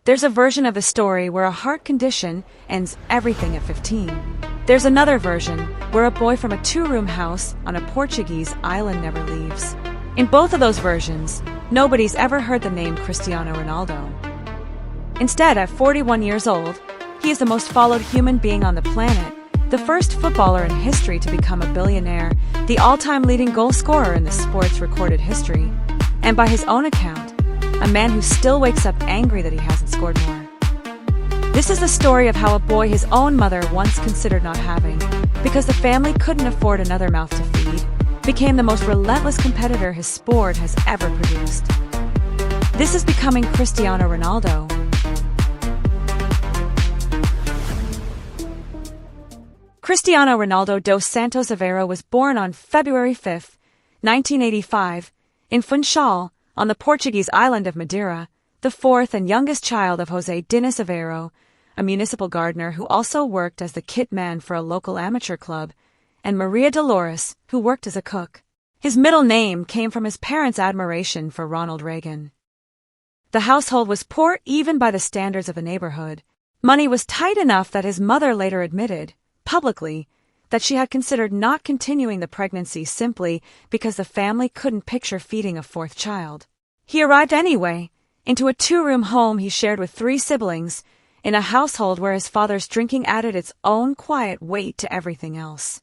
There's a version of the story where a heart condition ends everything at 15. There's another version where a boy from a two-room house on a Portuguese island never leaves. In both of those versions, nobody's ever heard the name Cristiano Ronaldo. Instead, at 41 years old, he is the most followed human being on the planet, the first footballer in history to become a billionaire, the all-time leading goal scorer in the sport's recorded history, and by his own account, a man who still wakes up angry that he hasn't scored more. This is the story of how a boy his own mother once considered not having, because the family couldn't afford another mouth to feed, became the most relentless competitor his sport has ever produced. This is becoming Cristiano Ronaldo. Cristiano Ronaldo dos Santos Aveiro was born on February 5, 1985, in Funchal, on the Portuguese island of Madeira, the fourth and youngest child of José Diniz Aveiro, a municipal gardener who also worked as the kit man for a local amateur club, and Maria Dolores, who worked as a cook. His middle name came from his parents' admiration for Ronald Reagan. The household was poor even by the standards of the neighborhood. Money was tight enough that his mother later admitted, publicly, that she had considered not continuing the pregnancy simply because the family couldn't picture feeding a fourth child. He arrived anyway, into a two-room home he shared with three siblings, in a household where his father's drinking added its own quiet weight to everything else.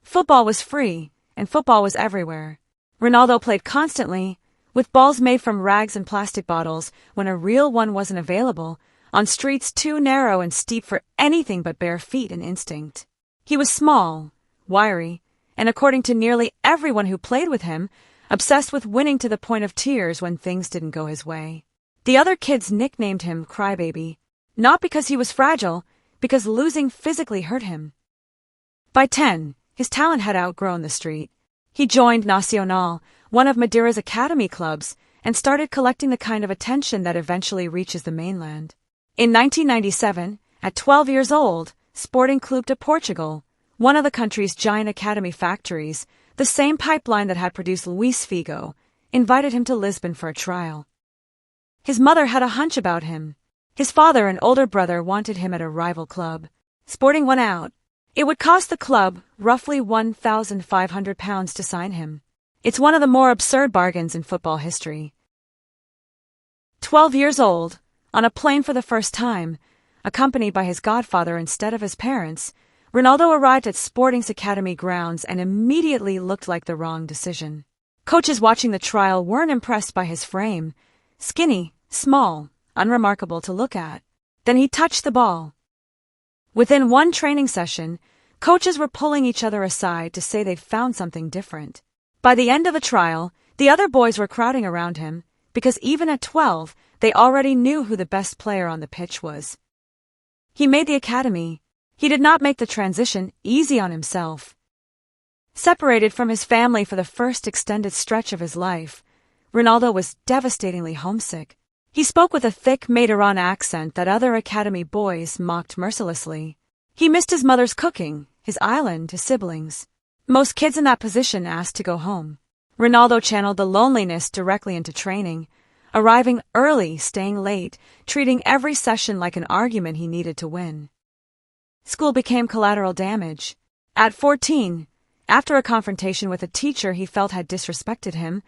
Football was free, and football was everywhere. Ronaldo played constantly, with balls made from rags and plastic bottles when a real one wasn't available, on streets too narrow and steep for anything but bare feet and instinct. He was small, wiry, and according to nearly everyone who played with him, obsessed with winning to the point of tears when things didn't go his way. The other kids nicknamed him Crybaby, not because he was fragile, because losing physically hurt him. By 10, his talent had outgrown the street. He joined Nacional, one of Madeira's academy clubs, and started collecting the kind of attention that eventually reaches the mainland. In 1997, at 12 years old, Sporting Clube de Portugal, one of the country's giant academy factories, the same pipeline that had produced Luis Figo, invited him to Lisbon for a trial. His mother had a hunch about him. His father and older brother wanted him at a rival club. Sporting won out. It would cost the club roughly £1,500 to sign him. It's one of the more absurd bargains in football history. 12 years old, on a plane for the first time, accompanied by his godfather instead of his parents, Ronaldo arrived at Sporting's academy grounds and immediately looked like the wrong decision. Coaches watching the trial weren't impressed by his frame. Skinny, small, unremarkable to look at. Then he touched the ball. Within one training session, coaches were pulling each other aside to say they'd found something different. By the end of the trial, the other boys were crowding around him, because even at 12, they already knew who the best player on the pitch was. He made the academy. He did not make the transition easy on himself. Separated from his family for the first extended stretch of his life, Ronaldo was devastatingly homesick. He spoke with a thick Madeira accent that other academy boys mocked mercilessly. He missed his mother's cooking, his island, his siblings. Most kids in that position asked to go home. Ronaldo channeled the loneliness directly into training, arriving early, staying late, treating every session like an argument he needed to win. School became collateral damage. At 14, after a confrontation with a teacher he felt had disrespected him,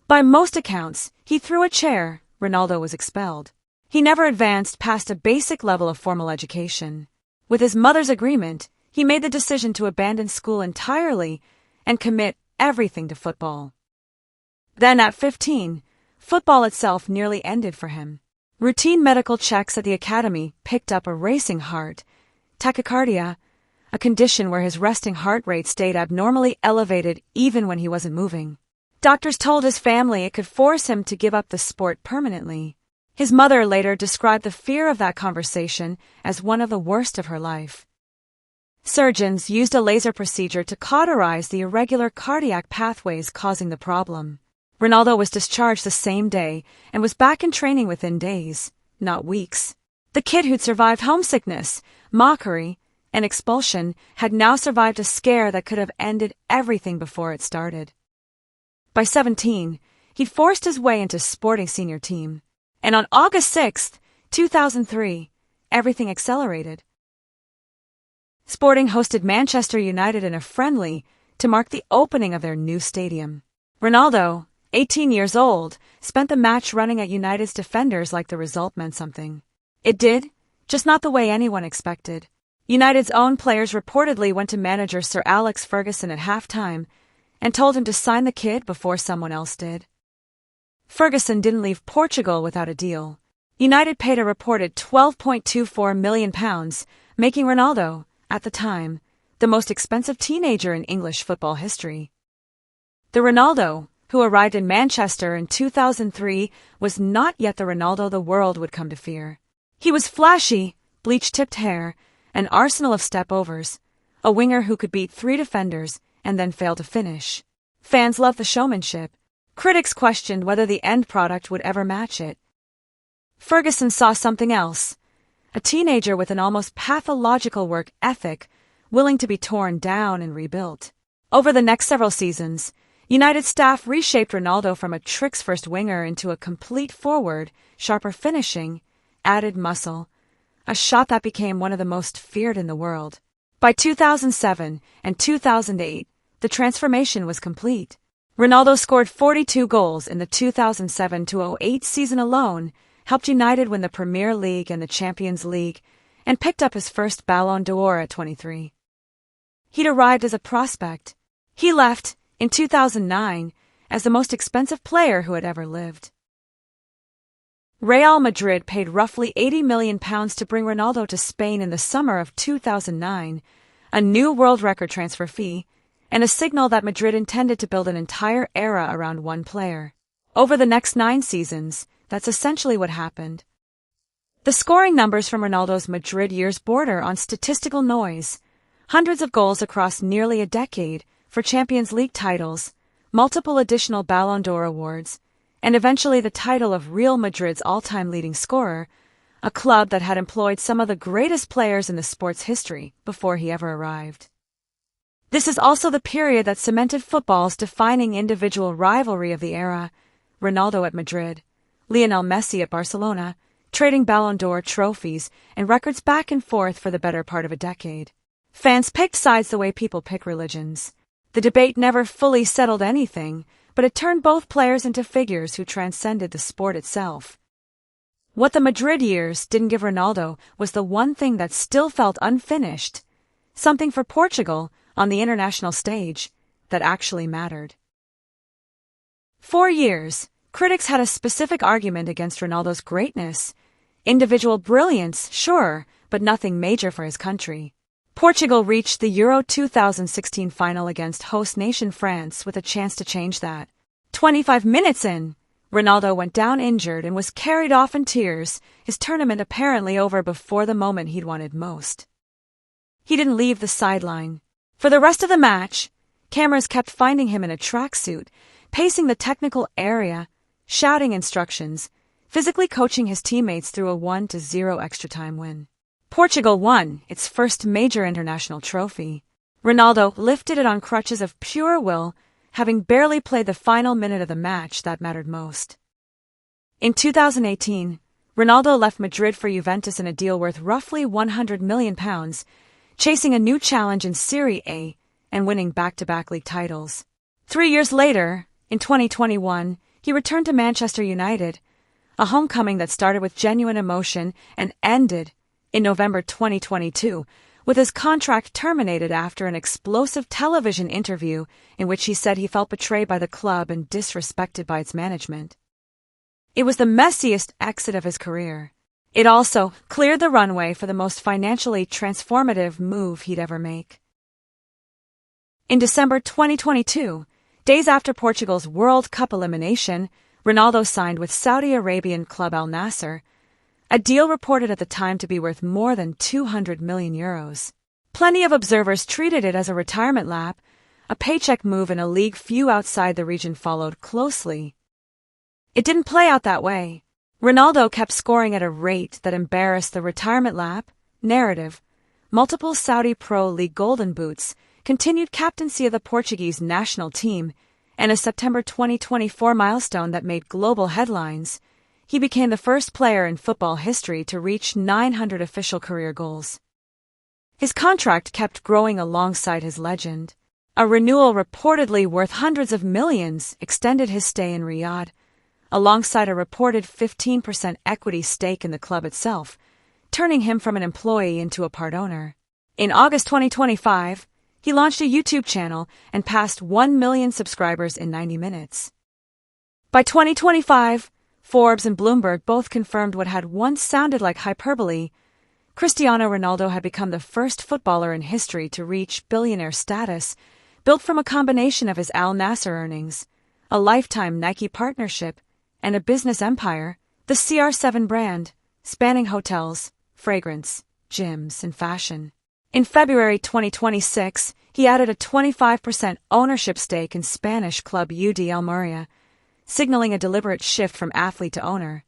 by most accounts, he threw a chair. Ronaldo was expelled. He never advanced past a basic level of formal education. With his mother's agreement, he made the decision to abandon school entirely and commit everything to football. Then at 15, football itself nearly ended for him. Routine medical checks at the academy picked up a racing heart, tachycardia, a condition where his resting heart rate stayed abnormally elevated even when he wasn't moving. Doctors told his family it could force him to give up the sport permanently. His mother later described the fear of that conversation as one of the worst of her life. Surgeons used a laser procedure to cauterize the irregular cardiac pathways causing the problem. Ronaldo was discharged the same day and was back in training within days, not weeks. The kid who'd survived homesickness, mockery, and expulsion had now survived a scare that could have ended everything before it started. By 17, he'd forced his way into Sporting senior team, and on August 6th, 2003, everything accelerated. Sporting hosted Manchester United in a friendly to mark the opening of their new stadium. Ronaldo, 18 years old, spent the match running at United's defenders like the result meant something. It did, just not the way anyone expected. United's own players reportedly went to manager Sir Alex Ferguson at halftime and told him to sign the kid before someone else did. Ferguson didn't leave Portugal without a deal. United paid a reported £12.24 million, making Ronaldo, at the time, the most expensive teenager in English football history. The Ronaldo, who arrived in Manchester in 2003, was not yet the Ronaldo the world would come to fear. He was flashy, bleach-tipped hair, an arsenal of step-overs, a winger who could beat 3 defenders and then fail to finish. Fans loved the showmanship. Critics questioned whether the end product would ever match it. Ferguson saw something else, a teenager with an almost pathological work ethic, willing to be torn down and rebuilt. Over the next several seasons, United staff reshaped Ronaldo from a tricks-first winger into a complete forward, sharper finishing, added muscle, a shot that became one of the most feared in the world. By 2007 and 2008, the transformation was complete. Ronaldo scored 42 goals in the 2007-08 season alone, helped United win the Premier League and the Champions League, and picked up his first Ballon d'Or at 23. He'd arrived as a prospect. He left, in 2009, as the most expensive player who had ever lived. Real Madrid paid roughly £80 million to bring Ronaldo to Spain in the summer of 2009, a new world record transfer fee, and a signal that Madrid intended to build an entire era around one player. Over the next 9 seasons, that's essentially what happened. The scoring numbers from Ronaldo's Madrid years border on statistical noise. Hundreds of goals across nearly a decade for Champions League titles, multiple additional Ballon d'Or awards, and eventually the title of Real Madrid's all-time leading scorer, a club that had employed some of the greatest players in the sport's history before he ever arrived. This is also the period that cemented football's defining individual rivalry of the era, Ronaldo at Madrid, Lionel Messi at Barcelona, trading Ballon d'Or trophies and records back and forth for the better part of a decade. Fans picked sides the way people pick religions. The debate never fully settled anything, but it turned both players into figures who transcended the sport itself. What the Madrid years didn't give Ronaldo was the one thing that still felt unfinished, something for Portugal, on the international stage, that actually mattered. 4 years, critics had a specific argument against Ronaldo's greatness. Individual brilliance, sure, but nothing major for his country. Portugal reached the Euro 2016 final against host nation France with a chance to change that. 25 minutes in, Ronaldo went down injured and was carried off in tears, his tournament apparently over before the moment he'd wanted most. He didn't leave the sideline. For the rest of the match, cameras kept finding him in a tracksuit, pacing the technical area, shouting instructions, physically coaching his teammates through a 1-0 extra-time win. Portugal won its first major international trophy. Ronaldo lifted it on crutches of pure will, having barely played the final minute of the match that mattered most. In 2018, Ronaldo left Madrid for Juventus in a deal worth roughly £100 million, chasing a new challenge in Serie A and winning back-to-back league titles. 3 years later, in 2021, he returned to Manchester United, a homecoming that started with genuine emotion and ended in November 2022, with his contract terminated after an explosive television interview in which he said he felt betrayed by the club and disrespected by its management. It was the messiest exit of his career. It also cleared the runway for the most financially transformative move he'd ever make. In December 2022, days after Portugal's World Cup elimination, Ronaldo signed with Saudi Arabian club Al Nassr, a deal reported at the time to be worth more than €200 million. Plenty of observers treated it as a retirement lap, a paycheck move in a league few outside the region followed closely. It didn't play out that way. Ronaldo kept scoring at a rate that embarrassed the retirement lap narrative, multiple Saudi Pro League golden boots, continued captaincy of the Portuguese national team, and a September 2024 milestone that made global headlines. he became the first player in football history to reach 900 official career goals. His contract kept growing alongside his legend. A renewal reportedly worth hundreds of millions extended his stay in Riyadh, alongside a reported 15% equity stake in the club itself, turning him from an employee into a part owner. In August 2025, he launched a YouTube channel and passed 1 million subscribers in 90 minutes. By 2025, Forbes and Bloomberg both confirmed what had once sounded like hyperbole. Cristiano Ronaldo had become the first footballer in history to reach billionaire status, built from a combination of his Al Nassr earnings, a lifetime Nike partnership, and a business empire, the CR7 brand, spanning hotels, fragrance, gyms, and fashion. In February 2026, he added a 25% ownership stake in Spanish club UD Almería, signaling a deliberate shift from athlete to owner.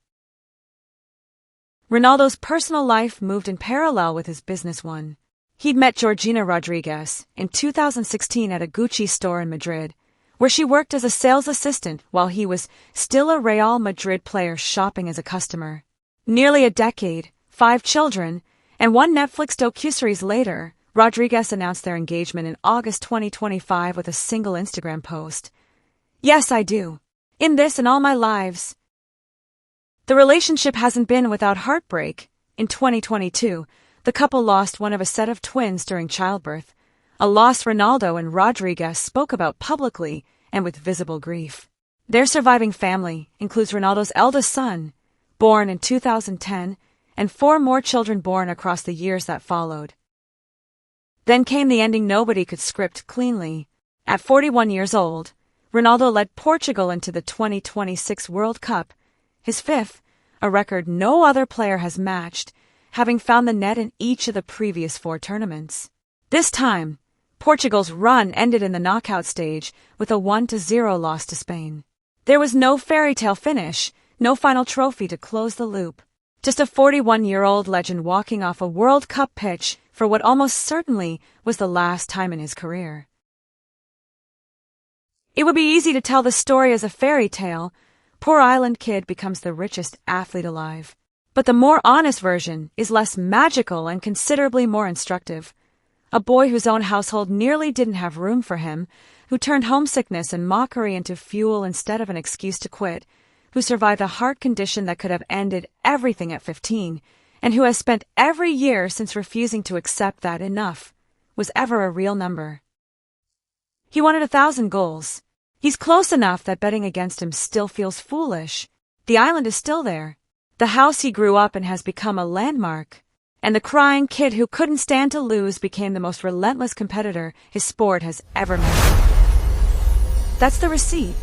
Ronaldo's personal life moved in parallel with his business one. He'd met Georgina Rodriguez in 2016 at a Gucci store in Madrid, where she worked as a sales assistant while he was still a Real Madrid player shopping as a customer. Nearly a decade, 5 children, and 1 Netflix docuseries later, Rodriguez announced their engagement in August 2025 with a single Instagram post. "Yes, I do. In this and all my lives." The relationship hasn't been without heartbreak. In 2022, the couple lost one of a set of twins during childbirth, a loss Ronaldo and Rodriguez spoke about publicly and with visible grief. Their surviving family includes Ronaldo's eldest son, born in 2010, and 4 more children born across the years that followed. Then came the ending nobody could script cleanly. At 41 years old, Ronaldo led Portugal into the 2026 World Cup, his 5th, a record no other player has matched, having found the net in each of the previous 4 tournaments. This time, Portugal's run ended in the knockout stage with a 1-0 loss to Spain. There was no fairy tale finish, no final trophy to close the loop. Just a 41-year-old legend walking off a World Cup pitch for what almost certainly was the last time in his career. It would be easy to tell the story as a fairy tale. Poor island kid becomes the richest athlete alive. But the more honest version is less magical and considerably more instructive. A boy whose own household nearly didn't have room for him, who turned homesickness and mockery into fuel instead of an excuse to quit, who survived a heart condition that could have ended everything at 15, and who has spent every year since refusing to accept that enough was ever a real number. He wanted 1,000 goals. He's close enough that betting against him still feels foolish. The island is still there. The house he grew up in has become a landmark. And the crying kid who couldn't stand to lose became the most relentless competitor his sport has ever met. That's the receipt.